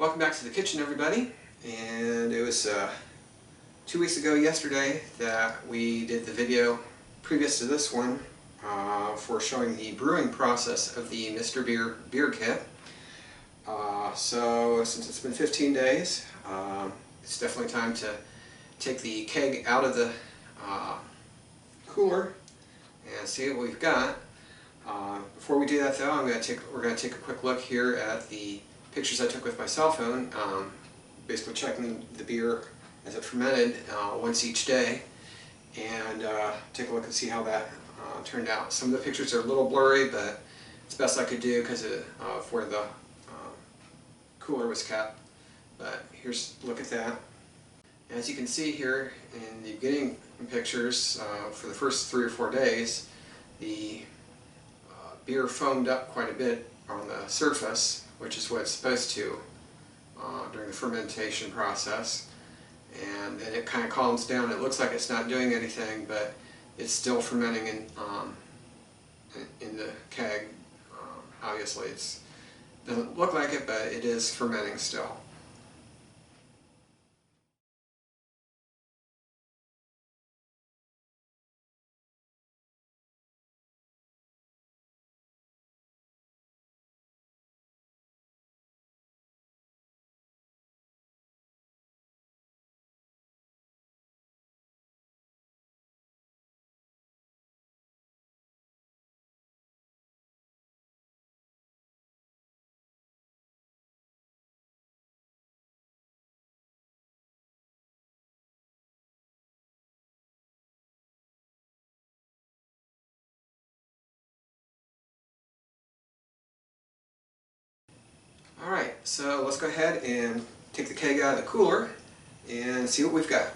Welcome back to the kitchen, everybody. And it was 2 weeks ago yesterday that we did the video previous to this one for showing the brewing process of the Mr. Beer kit. So since it's been 15 days, it's definitely time to take the keg out of the cooler and see what we've got. Before we do that though, we're going to take a quick look here at the pictures I took with my cell phone, basically checking the beer as it fermented once each day, and take a look and see how that turned out. Some of the pictures are a little blurry, but it's best I could do because of where the cooler was kept. But here's a look at that. As you can see here in the beginning pictures, for the first 3 or 4 days, the beer foamed up quite a bit on the surface, which is what it's supposed to during the fermentation process. And then it kind of calms down. It looks like it's not doing anything, but it's still fermenting in the keg. Obviously, it doesn't look like it, but it is fermenting still. Alright, so let's go ahead and take the keg out of the cooler and see what we've got.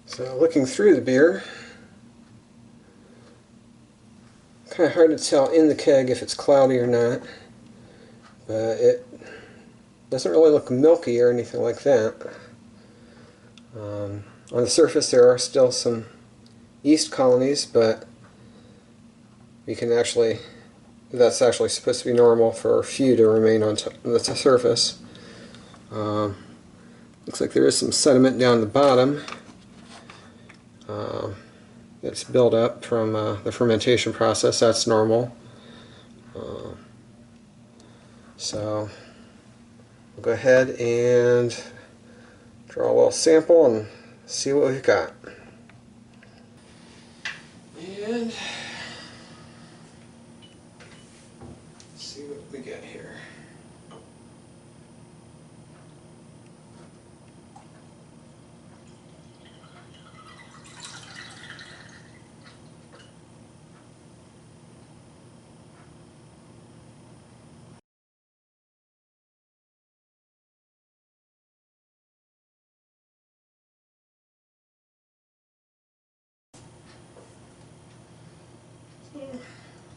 So looking through the beer, kind of hard to tell in the keg if it's cloudy or not, but it doesn't really look milky or anything like that. On the surface there are still some yeast colonies, but you can actually, that's actually supposed to be normal for a few to remain on the surface. Looks like there is some sediment down the bottom. It's built up from the fermentation process. That's normal. So we'll go ahead and draw a little sample and see what we've got. And see what we get here.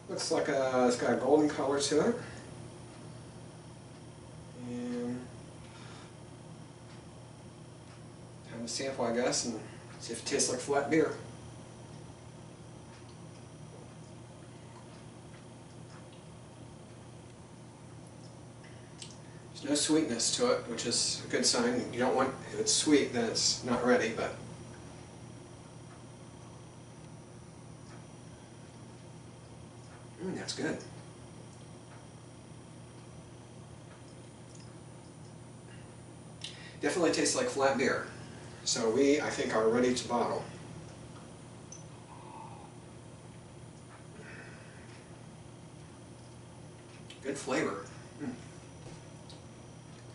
Looks like it's got a golden color to it. And have a sample, I guess, and see if it tastes like flat beer. There's no sweetness to it, which is a good sign. You don't want, if it's sweet, then it's not ready, but that's good. Definitely tastes like flat beer. So we, I think, are ready to bottle. Good flavor.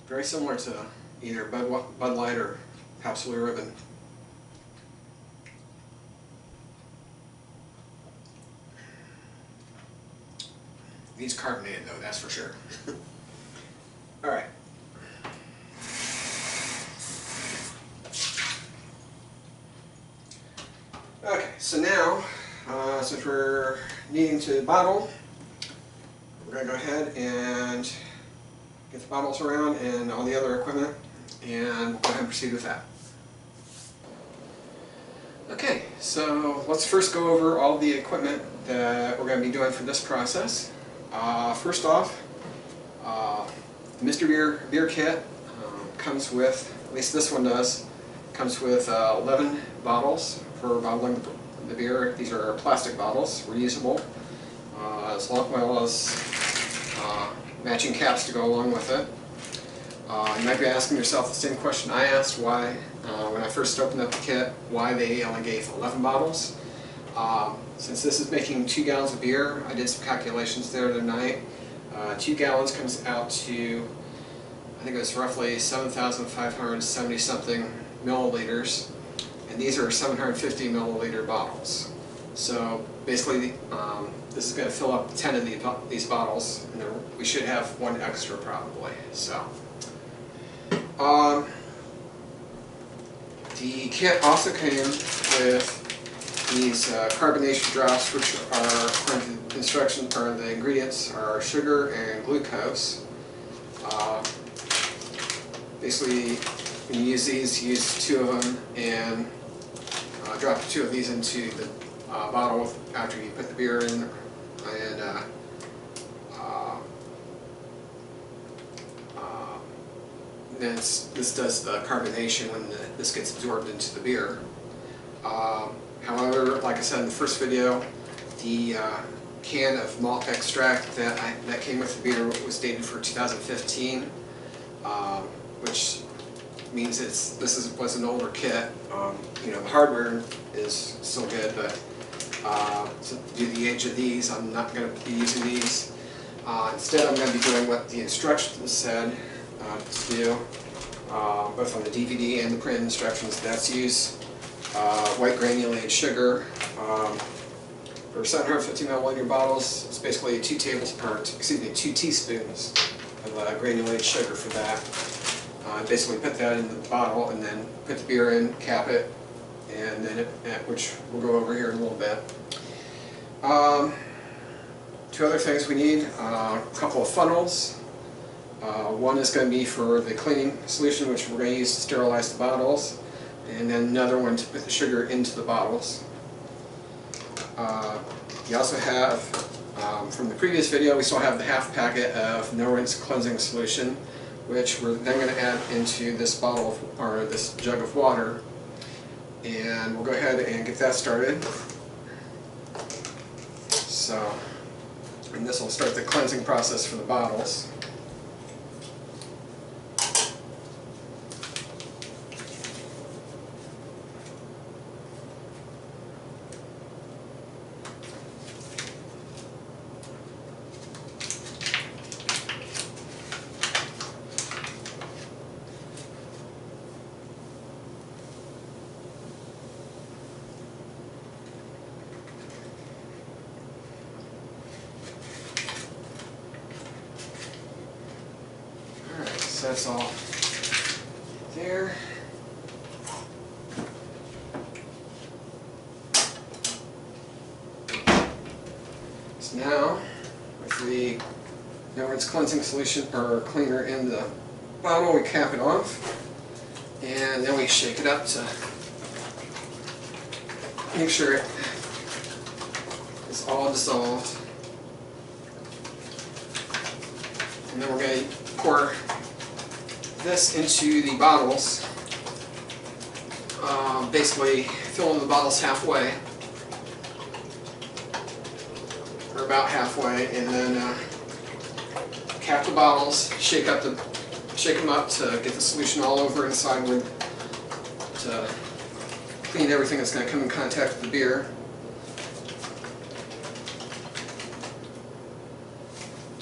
Very similar to either Bud Light or Pabst Blue Ribbon. Needs carbonated though, that's for sure. Alright. Okay, so now, since we're needing to bottle, we're going to go ahead and get the bottles around and all the other equipment, and we'll go ahead and proceed with that. Okay, so let's first go over all the equipment that we're going to be doing for this process. First off, the Mr. Beer kit comes with, at least this one does, comes with 11 bottles for bottling the beer. These are plastic bottles, reusable, as well as matching caps to go along with it. You might be asking yourself the same question I asked, why, when I first opened up the kit, why they only gave 11 bottles. Since this is making 2 gallons of beer, I did some calculations there tonight. 2 gallons comes out to, I think it was roughly 7,570 something milliliters, and these are 750 milliliter bottles. So basically, this is going to fill up 10 of these bottles, and we should have one extra probably. So, the kit also came with these carbonation drops, which are, according to the instructions, or the ingredients, are sugar and glucose. Basically, when you use these, you use 2 of them and drop 2 of these into the bottle after you put the beer in, and then this does the carbonation when this gets absorbed into the beer. However, like I said in the first video, the can of malt extract that came with the beer was dated for 2015, which means this was an older kit. You know, the hardware is still good, but so due to the age of these, I'm not going to be using these. Instead, I'm going to be doing what the instructions said to do, both on the DVD and the print instructions. That's use white granulated sugar. For 750 milliliter bottles, it's basically 2 teaspoons of granulated sugar for that. Basically put that in the bottle and then put the beer in, cap it, and then which we'll go over here in a little bit. 2 other things we need, a couple of funnels. One is going to be for the cleaning solution, which we're going to use to sterilize the bottles, and then another one to put the sugar into the bottles. You also have, from the previous video, we still have the half packet of no rinse cleansing solution, which we're then going to add into this bottle or this jug of water, and we'll go ahead and get that started. So, and this will start the cleansing process for the bottles. So that's all there. So now, with the no rinse cleansing solution or cleaner in the bottle, we cap it off, and then we shake it up to make sure it is all dissolved. And then we're going to pour this into the bottles, basically filling the bottles halfway, or about halfway, and then cap the bottles, shake them up to get the solution all over inside to clean everything that's going to come in contact with the beer.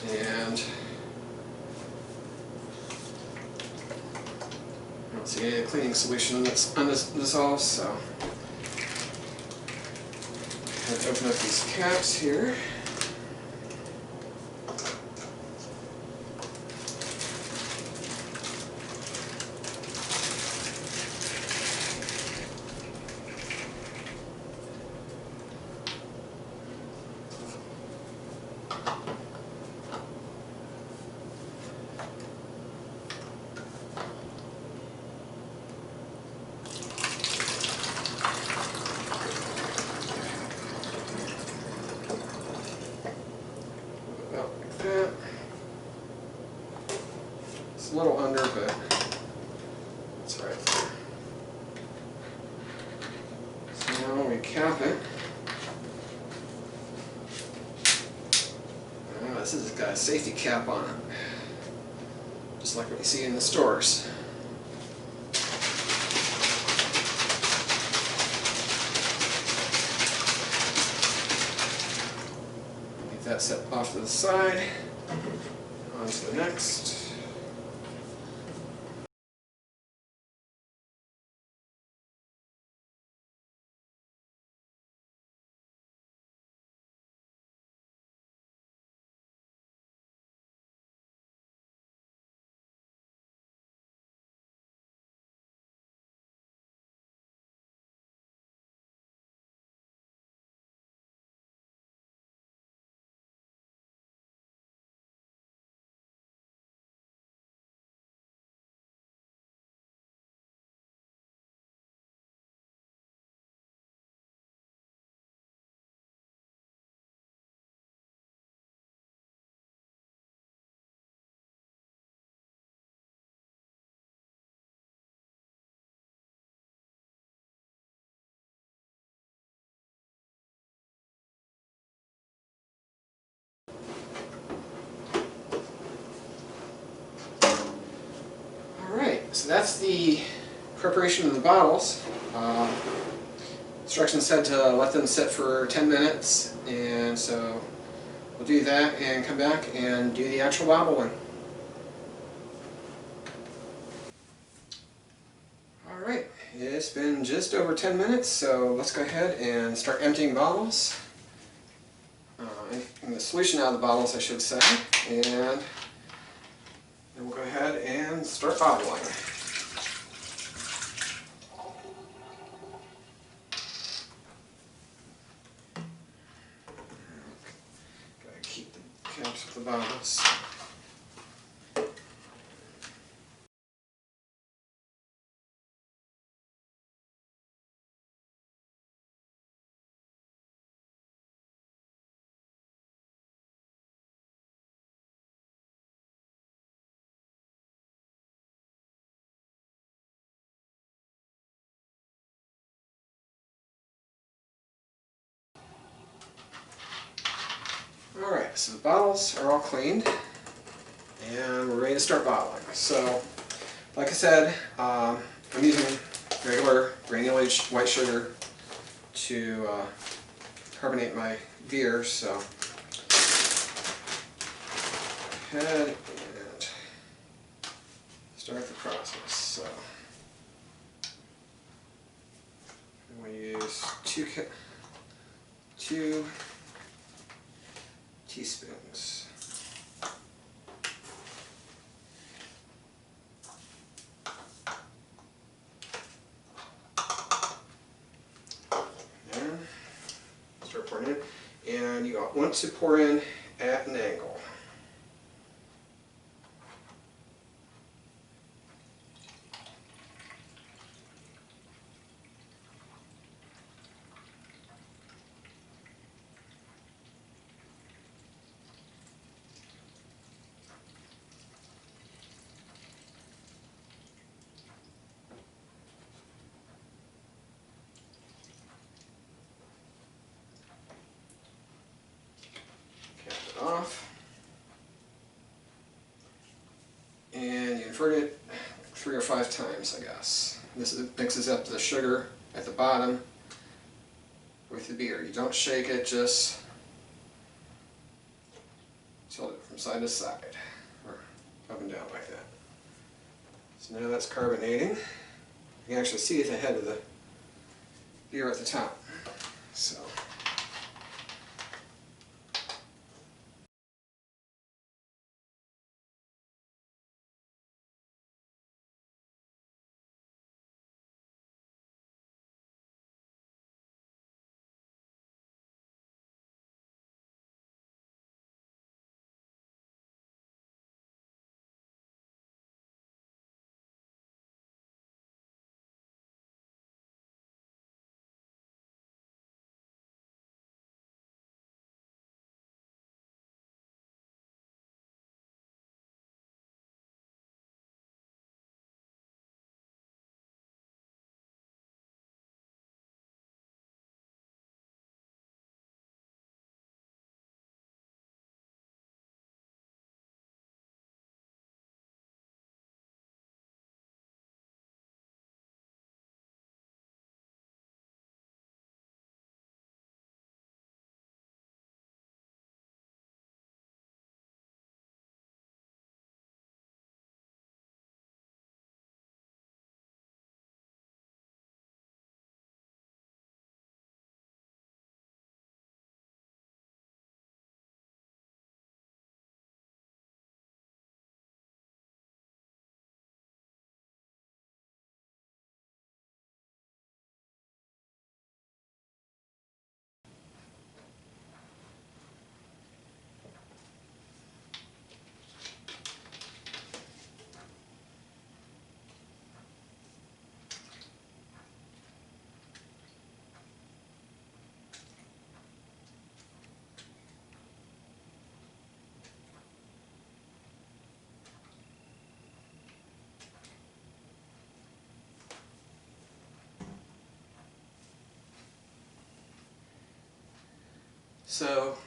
And I don't see any cleaning solution that's undissolved, so let's open up these caps here. About like that. It's a little under, but it's right there. So now we cap it. Oh, this has got a safety cap on it, just like what you see in the stores. Leave that set off to the side. On to the next. Alright, so that's the preparation of the bottles. Instructions said to let them sit for 10 minutes, and so we'll do that and come back and do the actual bottling. Alright, it's been just over 10 minutes, so let's go ahead and start emptying bottles. The solution out of the bottles, I should say, and then we'll go ahead and start bottling. Gotta keep the caps of the bottles. Alright, so the bottles are all cleaned and we're ready to start bottling. So, like I said, I'm using regular granulated white sugar to carbonate my beer, so go ahead and start the process. So, I'm going to use two teaspoons. And start pouring in. And you want to pour in at an angle. Off, and you invert it 3 or 5 times, I guess. This mixes up the sugar at the bottom with the beer. You don't shake it, just tilt it from side to side, or up and down like that. So now that's carbonating. You can actually see the head of the beer at the top. So. So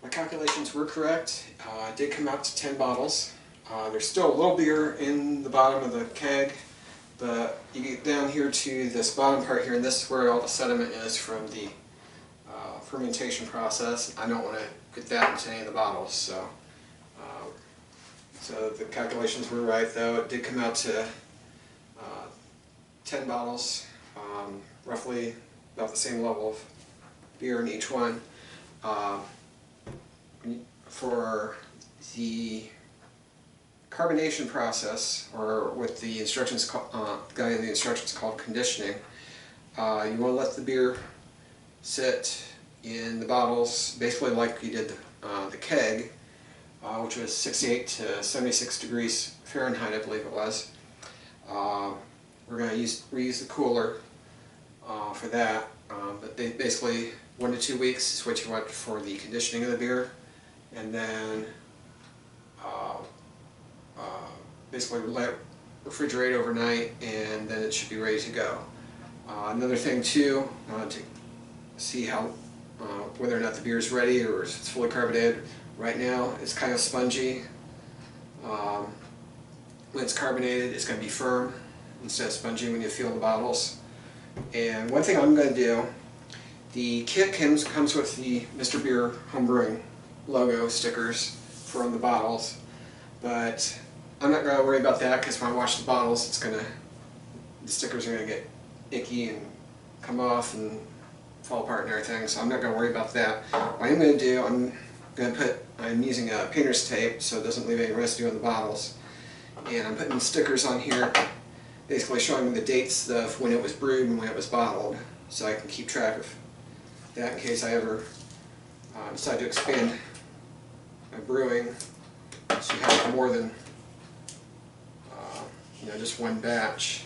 my calculations were correct. It did come out to 10 bottles. There's still a little beer in the bottom of the keg, but you get down here to this bottom part here, and this is where all the sediment is from the fermentation process. I don't want to get that into any of the bottles, so the calculations were right, though. It did come out to 10 bottles, roughly about the same level of beer in each one. For the carbonation process, or what the instructions guide in the instructions called conditioning, you want to let the beer sit in the bottles basically like you did the keg, which was 68 to 76 degrees Fahrenheit, I believe it was. We're going to reuse the cooler for that, but basically 1 to 2 weeks is what you want for the conditioning of the beer, and then basically let it refrigerate overnight, and then it should be ready to go. Another thing too, to see how whether or not the beer is ready or if it's fully carbonated. Right now it's kind of spongy. When it's carbonated, it's going to be firm instead of spongy when you feel the bottles. And one thing I'm going to do, the kit comes with the Mr. Beer Homebrewing logo stickers from the bottles, but I'm not going to worry about that, because when I wash the bottles, the stickers are going to get icky and come off and fall apart and everything, so I'm not going to worry about that. What I'm going to do, I'm using a painter's tape so it doesn't leave any residue on the bottles, and I'm putting stickers on here basically showing the dates of when it was brewed and when it was bottled, so I can keep track of that in case I ever decide to expand my brewing to have more than just one batch.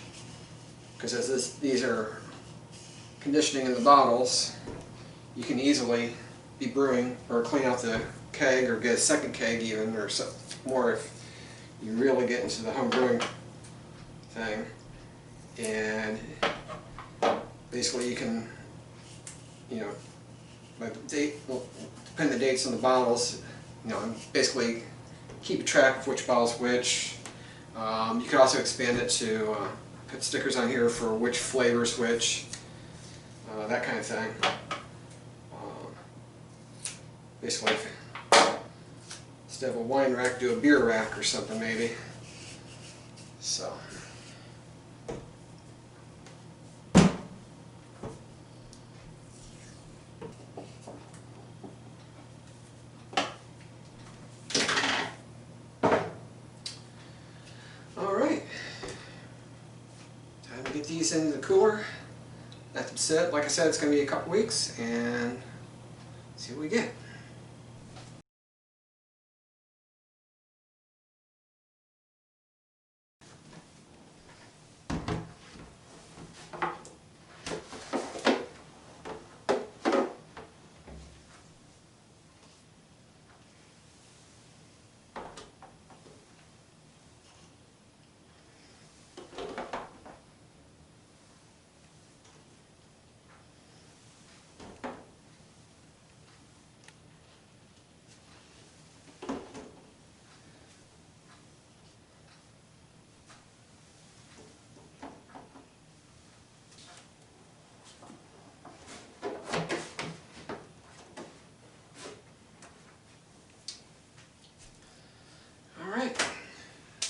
Because as these are conditioning in the bottles, you can easily be brewing or clean out the keg or get a second keg even, or more if you really get into the home brewing thing. And basically you can, by depending on the dates on the bottles, basically keep track of which bottle's which. You can also expand it to put stickers on here for which flavors which, that kind of thing. Basically, instead of a wine rack, do a beer rack or something maybe. So. Alright, time to get these into the cooler, let them sit. Like I said, it's going to be a couple weeks, and see what we get.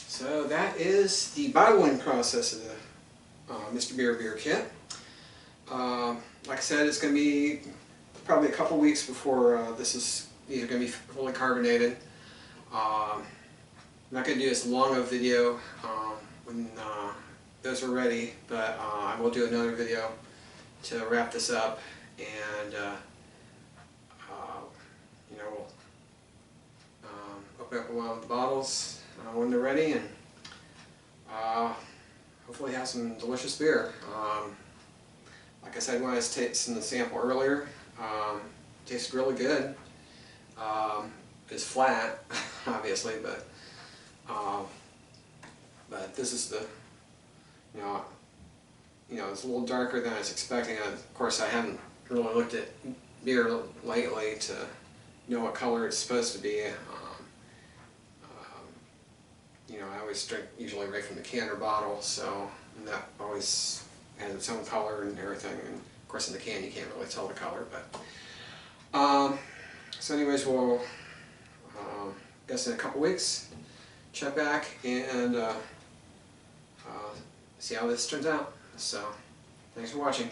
So that is the bottling process of the Mr. Beer kit. Like I said, it's going to be probably a couple weeks before these are going to be fully carbonated. I'm not going to do as long a video when those are ready, but I will do another video to wrap this up, and we'll open up one of the bottles when they're ready, and hopefully have some delicious beer. Like I said when I was tasting the sample earlier, it tasted really good. It's flat, obviously, but this is the, it's a little darker than I was expecting. Of course, I haven't really looked at beer lightly to know what color it's supposed to be. You know, I always drink usually right from the can or bottle, so that always has its own color and everything. And of course, in the can you can't really tell the color. But so, anyways, we'll guess in a couple weeks check back and see how this turns out. So, thanks for watching.